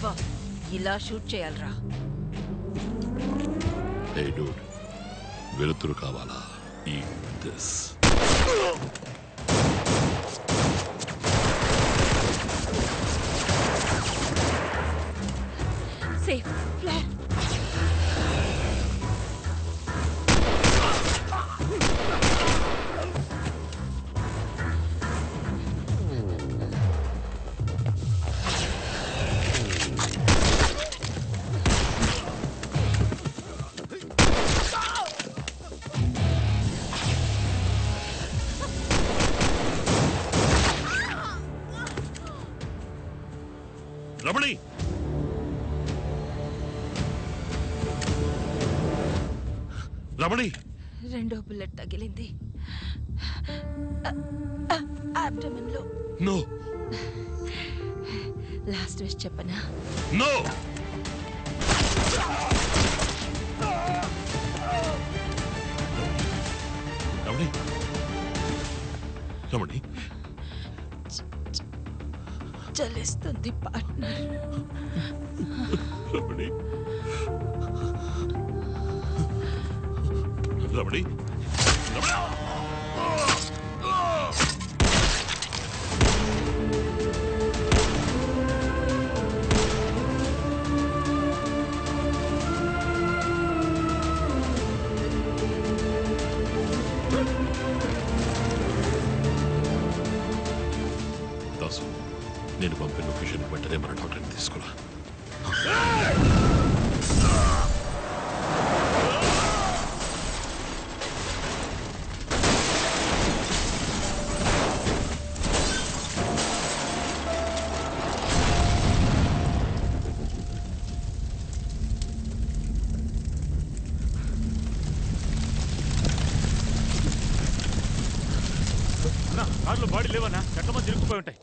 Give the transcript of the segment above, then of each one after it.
Revolver ఇలా shoot చేయాలరా. ఏ dude, వెలుతురు కావాలా? Eat this. Safe flare. Ramani, Ramani, రెండో బుల్లెట్ తగిలింది అబ్డమన్ లో. నో. లాస్ట్ విష్ చెప్పనా? నో. రమణి, రమణి, చలిస్తుంది పార్ట్నర్. రమణి, రమణి, రమణి. దాసు, నేను పంపిన లొకేషన్ వెంటనే మన డాక్టర్ని తీసుకురా. కార్లో బాడీ లేవన్నా, చట్టమా తిరుగుపోయి ఉంటాయి.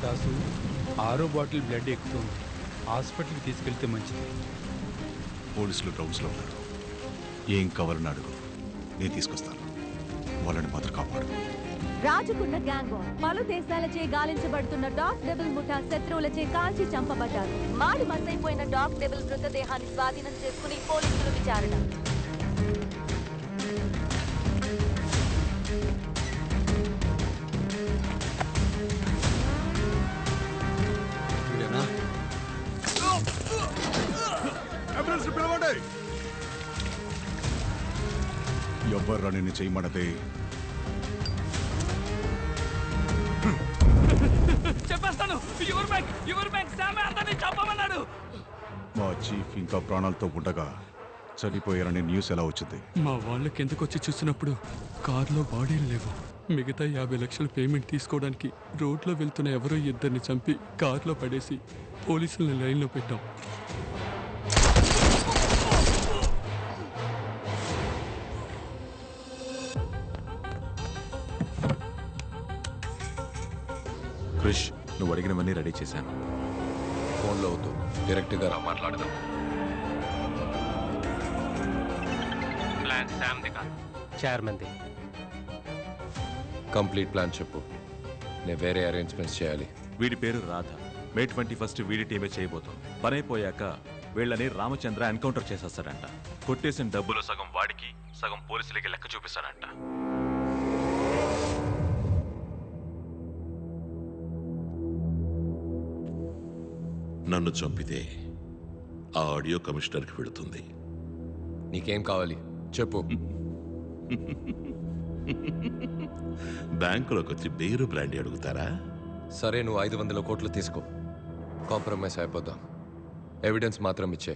దాసు, 6వ బాటిల్ బ్లడ్ ఎక్కుతుంది. హాస్పిటల్కి తీసుకెళ్తే మంచిది. పోలీసులు గ్రౌండ్స్లో ఉన్నారు. ఏం కావాలని అడుగు, నేను తీసుకొస్తాను. వాళ్ళని మాత్రం కాపాడు. రాజుకున్న గ్యాంగ్ వార్. పలు దేశాలచే గాలించబడుతున్న డాగ్ డెబుల్ ముఠా శత్రువులచే కాల్చి చంపబడ్డారు. మాడి మసైపోయిన డాగ్ డెబుల్ మృతదేహాన్ని స్వాధీనం చేసుకుని పోలీసులు విచారణ. ఎవ్వర్రా నిన్ను చేయమన్నదే? చెప్పేస్తాను. మా చీఫ్ ఇంకా ప్రాణాలతో ఉండగా చనిపోయారని న్యూస్ ఎలా వచ్చింది? మా వాళ్ళకి ఎందుకు వచ్చి చూసినప్పుడు కారులో బాడీలు లేవు. మిగతా 50 లక్షలు పేమెంట్ తీసుకోవడానికి రోడ్లో వెళ్తున్న ఎవరో ఇద్దరిని చంపి కారులో పడేసి పోలీసులను లైన్లో పెట్టాం. క్రిష్, నువ్వు అడిగినవన్నీ రెడీ చేశాను. ఫోన్లో వద్దు, డైరెక్ట్గా రా, మాట్లాడదాం. ప్లాన్ శామ్ది కాదు, చైర్మన్ది. కంప్లీట్ ప్లాన్ చెప్పు. నేను వేరే అరేంజ్మెంట్స్ చేయాలి. వీడి పేరు రాధ. మే 21 వీడి టీమే చేయబోతాం. పనైపోయాక వీళ్ళని రామచంద్ర ఎన్కౌంటర్ చేసేస్తాడంట. కొట్టేసిన డబ్బులు సగం వాడికి, సగం పోలీసులకి లెక్క చూపిస్తాడంట. నన్ను చంపితే ఆ ఆడియో కమిషనర్కి వెళుతుంది. నీకేం కావాలి చెప్పు. బ్యాంకులోకి వచ్చి బేరు బ్రాండీ అడుగుతారా? సరే, నువ్వు 500 కోట్లు తీసుకో. కాంప్రమైజ్ అయిపోదాం. ఎవిడెన్స్ మాత్రం ఇచ్చే.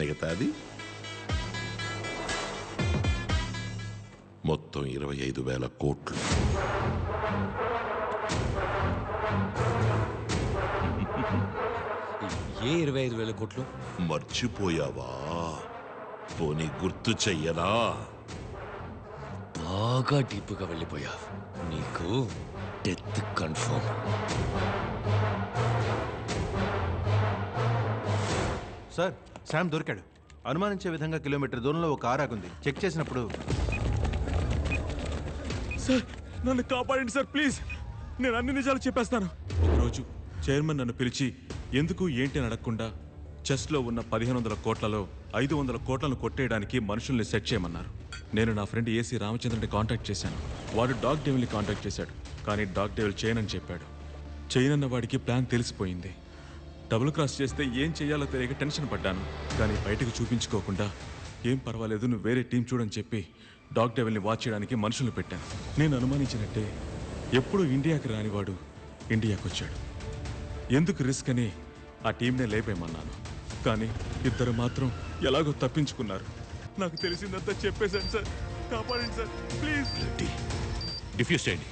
మిగతాది మొత్తం 25,000 కోట్లు. ఏ 25,000 కోట్లు? మర్చిపోయావా? పోనీ గుర్తు చెయ్యనా? బాగా డీప్గా వెళ్ళిపోయా. నీకు డెత్ కన్ఫర్మ్. సార్, శామ్ దొరికాడు. అనుమానించే విధంగా కిలోమీటర్ దూరంలో ఒక కార్ ఆగుంది. చెక్ చేసినప్పుడు సార్ నన్ను కాపాడండి సార్ ప్లీజ్. నేను అన్ని నిజాలు చెప్పేస్తాను. ఒకరోజు చైర్మన్ నన్ను పిలిచి ఎందుకు ఏంటి అని అడగకుండా చెస్లో ఉన్న 1500 కోట్లలో 500 కోట్లను కొట్టేయడానికి మనుషుల్ని సెట్ చేయమన్నారు. నేను నా ఫ్రెండ్ ఏసీ రామచంద్రుని కాంటాక్ట్ చేశాను. వాడు డాగ్ డెవిల్ని కాంటాక్ట్ చేశాడు. కానీ డాగ్ డెవిల్ చేయనని చెప్పాడు. చేయనన్న వాడికి ప్లాన్ తెలిసిపోయింది. డబుల్ క్రాస్ చేస్తే ఏం చేయాలో తెలియక టెన్షన్ పడ్డాను. కానీ బయటకు చూపించుకోకుండా ఏం పర్వాలేదు నువ్వు వేరే టీం చూడని చెప్పి డాగ్ డెవిల్ని వాచ్ చేయడానికి మనుషులను పెట్టాను. నేను అనుమానించినట్టే ఎప్పుడు ఇండియాకి రానివాడు ఇండియాకి వచ్చాడు. ఎందుకు రిస్క్ అని ఆ టీంనే లేపేయమన్నాను. కానీ ఇద్దరు మాత్రం ఎలాగో తప్పించుకున్నారు. నాకు తెలిసిందంతా చెప్పేశాను సార్. కాపాడండి సార్ ప్లీజ్. డిఫ్యూజ్ చేయండి.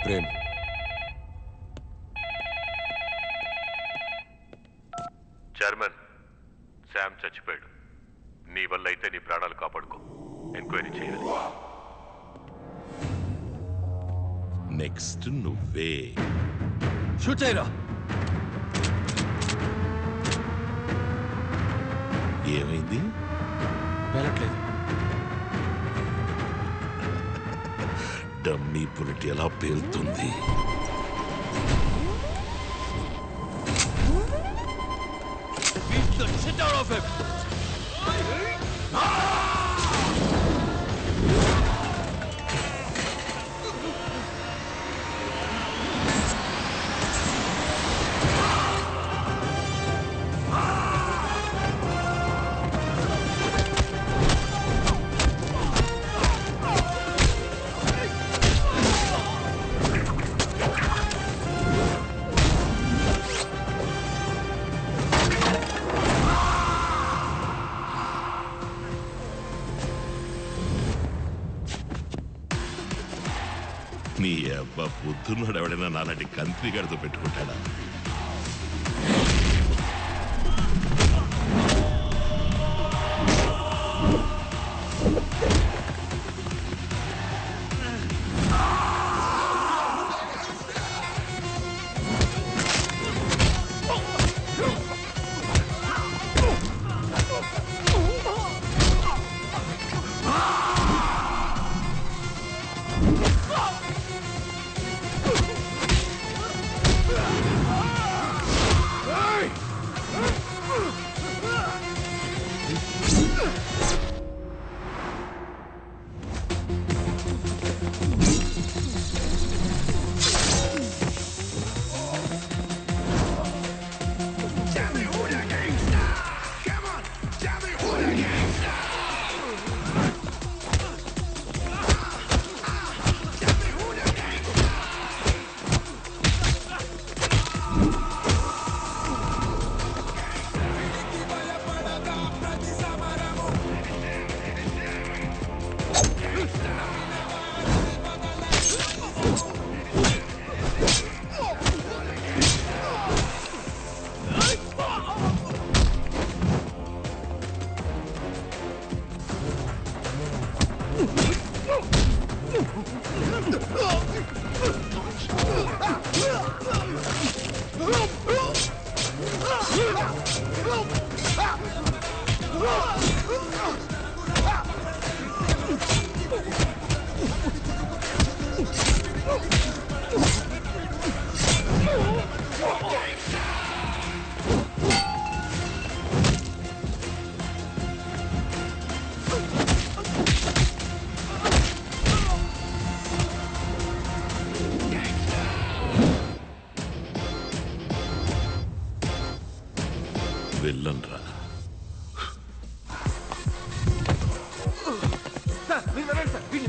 ప్రేమ్, చైర్మన్, శామ్ చచ్చిపోయాడు. నీ వల్ల అయితే నీ ప్రాణాలు కాపాడుకో. ఎంక్వైరీ చేయాలి. నెక్స్ట్ నువ్వే. షూట్ చేయరా. ఏమైంది? వెళ్ళట్లేదు. డమ్మీ బుల్లెట్ ఎలా పేలుతుంది? నీ అబ్బా పొద్దున్నాడు ఎవడైనా నాలాంటి కంత్రి గడితో పెట్టుకుంటాడా?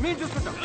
మేము చూసుకుంటాం.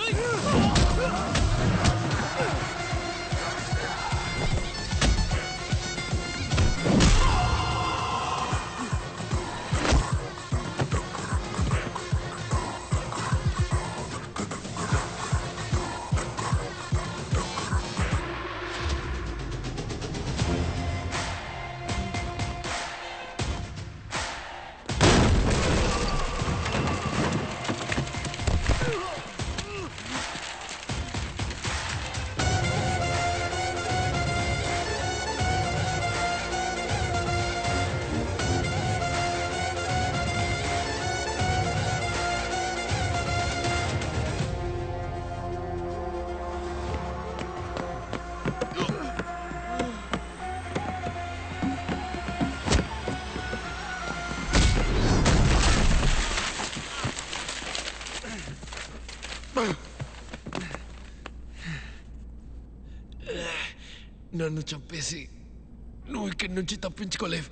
నన్ను చంపేసి నువ్వు ఇక్కడి నుంచి తప్పించుకోలేవు.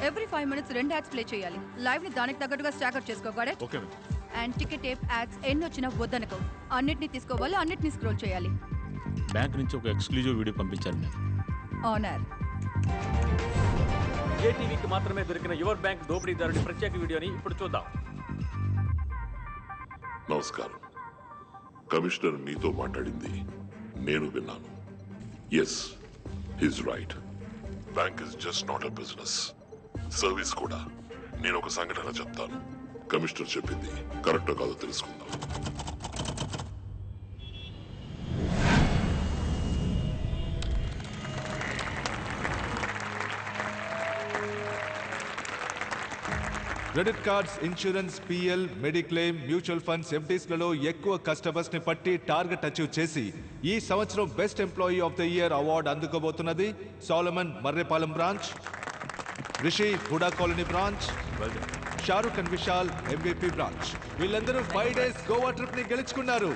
ఎవ్రీ 5 minutes 2 యాడ్స్ ప్లే చేయాలి. లైవ్ ని దానికి తగ్గట్టుగా స్టాకర్ చేసుకోవాలి. Okay and ticket tape ads ఎన్ని వచ్చినా వద్దనుకో. అన్నిటిని తీసుకోవాలి, అన్నిటిని స్క్రోల్ చేయాలి. బ్యాంక్ నుంచి ఒక ఎక్స్క్లూజివ్ వీడియో పంపించారు మ్యామ్. ఆనర్ ఏటీవీకి మాత్రమే దొరికిన యువర్ బ్యాంక్ దోపిడీదారుడి ప్రత్యేక వీడియోని ఇప్పుడు చూద్దాం. నమస్కారం. కమిషనర్ నీతో మాట్లాడింది నేను విన్నాను. Yes, he's right. Bank is just not a business, service కూడా. నేను ఒక సంఘటన చెప్తాను. కమిషనర్ చెప్పింది కరెక్టో కాదో తెలుసుకుందాం. Credit cards, insurance, PL, mediclaim, mutual funds, ఎఫ్డీస్లలో ఎక్కువ కస్టమర్స్ ని పట్టి టార్గెట్ అచీవ్ చేసి ఈ సంవత్సరం best employee of the year award అందుకోబోతున్నది Solomon Marripalem branch, Rishi Huda colony branch, Shahrukh and Vishal MVP branch. వీళ్ళందరూ 5 days గోవా ట్రిప్ ని గెలుచుకున్నారు.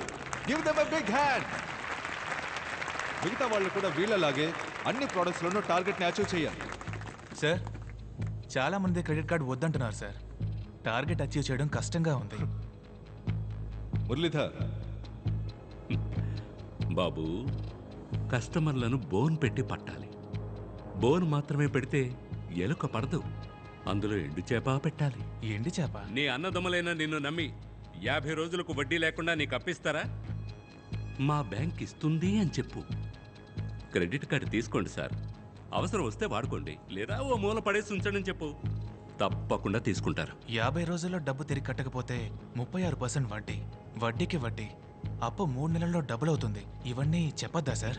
Give them a big hand. మిగతా వాళ్ళు కూడా వీళ్ళలాగే అన్ని ప్రొడక్ట్స్ లోనూ టార్గెట్ ని అచీవ్ చేయాలి. సార్, చాలా మంది క్రెడిట్ కార్డు వద్దంటున్నారు సార్. టార్గెట్ అచీవ్ చేయడం కష్టంగా ఉంది. మురళీధర్ బాబు, కస్టమర్లను బోన్ పెట్టి పట్టాలి. బోన్ మాత్రమే పెడితే ఎలుక పడదు. అందులో ఎండు చేప పెట్టాలి. ఎండు చేప? నీ అన్నదమ్ములైన నిన్ను నమ్మి 50 రోజులకు వడ్డీ లేకుండా నీకు అప్పిస్తారా? మా బ్యాంక్ ఇస్తుంది అని చెప్పు. క్రెడిట్ కార్డు తీసుకోండి సార్, అవసరం వస్తే వాడుకోండి, లేదా ఓ మూల పడేసి ఉంచండి చెప్పు. తప్పకుండా తీసుకుంటారు. 50 రోజుల్లో డబ్బు తిరిగి కట్టకపోతే 36% వడ్డీ, వడ్డీకి వడ్డీ. అప్పు 3 నెలల్లో డబుల్ అవుతుంది. ఇవన్నీ చెప్పొద్దా సార్?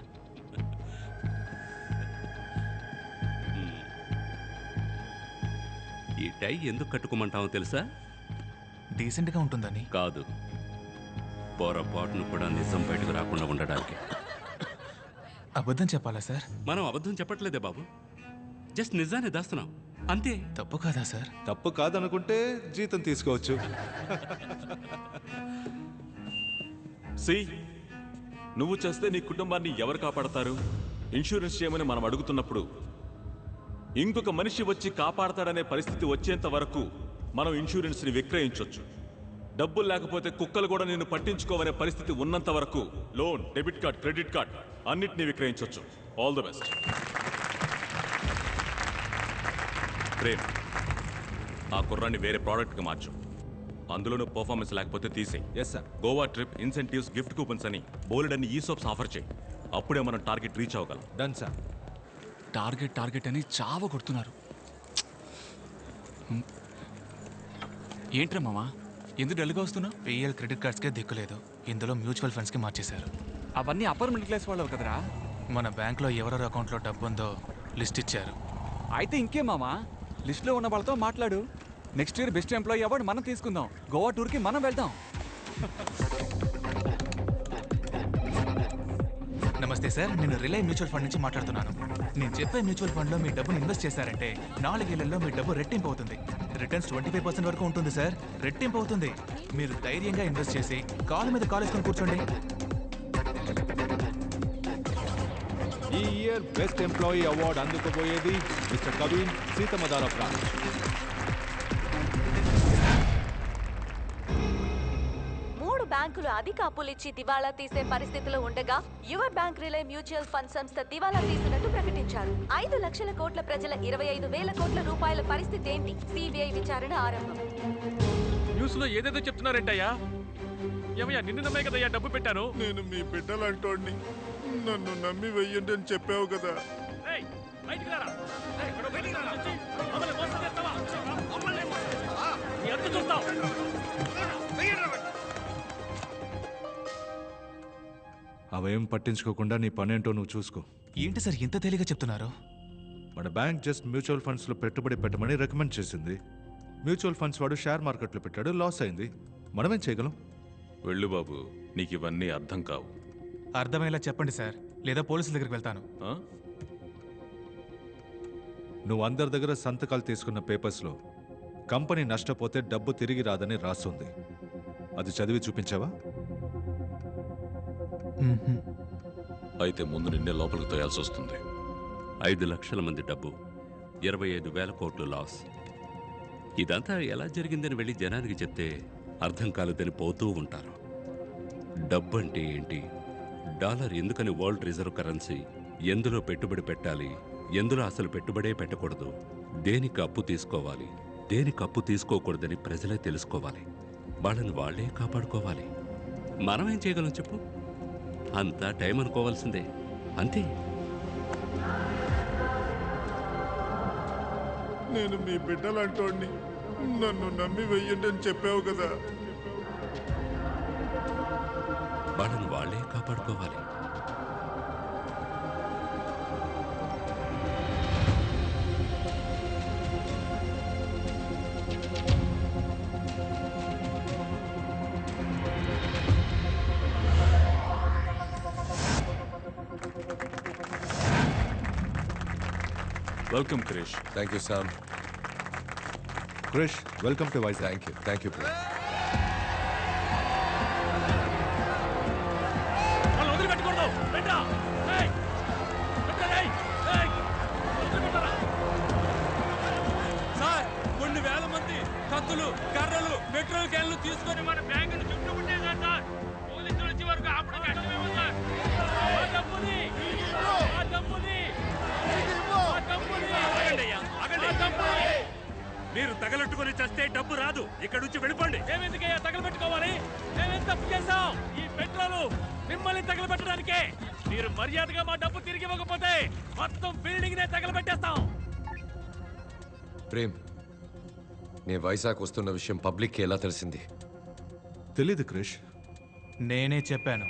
ఈ టై ఎందుకు కట్టుకోమంటావో తెలుసా? డీసెంట్గా ఉంటుందని కాదు, పొరపాటును కూడా నిజం బయటకు రాకుండా ఉండడానికి. అబద్ధం చెప్పాలా సార్? మనం అబద్ధం చెప్పట్లేదే బాబు, జస్ట్ నిజాన్ని దాస్తున్నాం అంతే. తప్పు కాదా సార్? తప్పు కాదనుకుంటే జీతం తీసుకోవచ్చు. సి, నువ్వు చేస్తే నీ కుటుంబాన్ని ఎవరు కాపాడతారు? ఇన్సూరెన్స్ చేయమని మనం అడుగుతున్నప్పుడు ఇంకొక మనిషి వచ్చి కాపాడతాడనే పరిస్థితి వచ్చేంత వరకు మనం ఇన్సూరెన్స్ని విక్రయించవచ్చు. డబ్బులు లేకపోతే కుక్కలు కూడా నిన్ను పట్టించుకోవనే పరిస్థితి ఉన్నంత వరకు loan, debit card, credit card అన్నిటినీ విక్రయించవచ్చు. All the best. ప్రేమ్, ఆ కుర్రాన్ని వేరే ప్రోడక్ట్కి మార్చు. అందులోనూ పర్ఫార్మెన్స్ లేకపోతే తీసేయి. Yes sir. Goa trip, incentives, gift coupons అని బోలెడన్ని ఈసోప్స్ ఆఫర్ చేయి. అప్పుడే మనం టార్గెట్ రీచ్ అవ్వగలం. Done sir. టార్గెట్ అని చావ కొడుతున్నారు. ఏంట్రా మామా, ఎందుకు డల్గా వస్తున్నావు? పిఎల్ క్రెడిట్ కార్డ్స్కే దిక్కులేదు, ఇందులో మ్యూచువల్ ఫండ్స్కి మార్చేశారు. అవన్నీ అప్పర్ మిడిల్ క్లాస్ వాళ్ళు కదరా. మన బ్యాంక్లో ఎవరెవరి అకౌంట్లో డబ్బు ఉందో లిస్ట్ ఇచ్చారు. అయితే ఇంకే మామా, లిస్ట్లో ఉన్న వాళ్ళతో మాట్లాడు. Next year best employee award మనం తీసుకుందాం. గోవా టూర్కి మనం వెళ్దాం. నమస్తే సార్, నేను రిలై మ్యూచువల్ ఫండ్ నుంచి మాట్లాడుతున్నాను. నేను చెప్పే మ్యూచువల్ ఫండ్లో మీ డబ్బును ఇన్వెస్ట్ చేశారంటే 4 ఏళ్లలో మీ డబ్బు రెట్టింపు అవుతుంది. రిటర్న్స్ 25% వరకు ఉంటుంది సార్. రెట్టింపు అవుతుంది. మీరు ధైర్యంగా ఇన్వెస్ట్ చేసి కాలు మీద కాలు వేసుకొని కూర్చోండి. ఈ ఇయర్ బెస్ట్ ఎంప్లాయీ అవార్డు అందుకోబోయేది మిస్టర్ కవిన్, సీతమదార బ్రాంచ్. బ్యాంకులు అధిక అప్పులిచ్చి దివాళా తీసే పరిస్థితిలో ఉండగా యువర్ బ్యాంక్ రిలే మ్యూచువల్ ఫండ్ సంస్థ దివాళా తీసినట్టు ప్రకటించారు. 5 లక్షల కోట్ల ప్రజల 25,000 కోట్ల రూపాయల పరిస్థితి ఏంటి? సిబిఐ విచారణ ఆరంభం. న్యూస్ లో ఏదేదో చెప్తున్నారంటయ్యా. ఏమయ్యా, నిన్ను నమ్మే కదయ్యా డబ్బు పెట్టాను. నేను మీ బిడ్డలంటోడిని, నన్ను నమ్మి వెయ్యండి అని చెప్పావు కదా. బయటికి రారా. బయటికి రారా. మమ్మల్ని మోసం చేస్తావా? నీ అంతు చూస్తావు. అవేం పట్టించుకోకుండా నీ పనేంటో నువ్వు చూసుకో. ఏంటి సార్ ఇంత తేలిగా చెప్తున్నారు? మన బ్యాంక్ జస్ట్ మ్యూచువల్ ఫండ్స్లో పెట్టుబడి పెట్టమని రికమెండ్ చేసింది. మ్యూచువల్ ఫండ్స్ వాడు షేర్ మార్కెట్లో పెట్టాడు, లాస్ అయింది. మనమేం చేయగలం? వెళ్ళు బాబు, నీకు ఇవన్నీ అర్థం కావు. అర్థమయ్యేలా చెప్పండి సార్, లేదా పోలీసుల దగ్గరికి వెళ్తాను. నువ్వు అందరి దగ్గర సంతకాలు తీసుకున్న పేపర్స్లో కంపెనీ నష్టపోతే డబ్బు తిరిగి రాదని రాస్తుంది. అది చదివి చూపించావా? అయితే ముందు నిన్నే లోపలికి తోయాల్సి వస్తుంది. 5 లక్షల మంది డబ్బు, 25,000 కోట్లు లాస్. ఇదంతా ఎలా జరిగిందని వెళ్ళి జనానికి చెప్తే అర్థం కాలేదని పోతూ ఉంటారు. డబ్బు అంటే ఏంటి, డాలర్ ఎందుకని వరల్డ్ రిజర్వ్ కరెన్సీ, ఎందులో పెట్టుబడి పెట్టాలి, ఎందులో అసలు పెట్టుబడే పెట్టకూడదు, దేనికి అప్పు తీసుకోవాలి, దేనికి అప్పు తీసుకోకూడదని ప్రజలే తెలుసుకోవాలి. వాళ్ళని వాళ్లే కాపాడుకోవాలి. మనమేం చేయగలం చెప్పు? అంతా టైం అనుకోవాల్సిందే, అంతే. నేను మీ బిడ్డలంటోడిని, నన్ను నమ్మి వెయ్యండి అని చెప్పావు కదా. వాళ్ళని వాళ్లే కాపాడుకోవాలి. Welcome Krish. Thank you Sam. Krish, welcome to Vizag. Thank you, thank you. వాళ్ళు వదిలిపెట్టకూడదు. పెట్టా. సార్, కొన్ని వేల మంది కత్తులు, కర్రలు, పెట్రోల్ క్యాన్లు తీసుకొని మన బ్యాంకును చుట్టుకుంటే సార్ పోలీసులు వచ్చే వరకు అప్పుడు కష్టమేమో సార్. ఆ డబ్బుని మీరు తగలెట్టుకుని చేస్తే డబ్బు రాదు. ఇక్కడ నుంచి వెళ్ళిపోండి. మేమెందుకయ్యా తగలబెట్టుకోవాలి? మేమేం తప్పు చేశాం? ఈ పెట్రోలు మిమ్మల్ని తగలబెట్టడానికే. మీరు మర్యాదగా మా డబ్బు తిరిగి ఇవ్వకపోతే మొత్తం బిల్డింగ్ నే తగలబెట్టేస్తాం. ప్రేమ్, నేను వైజాగ్ వస్తున్న విషయం పబ్లిక్కి ఎలా తెలిసింది? తెలీదు క్రిష్. నేనే చెప్పాను.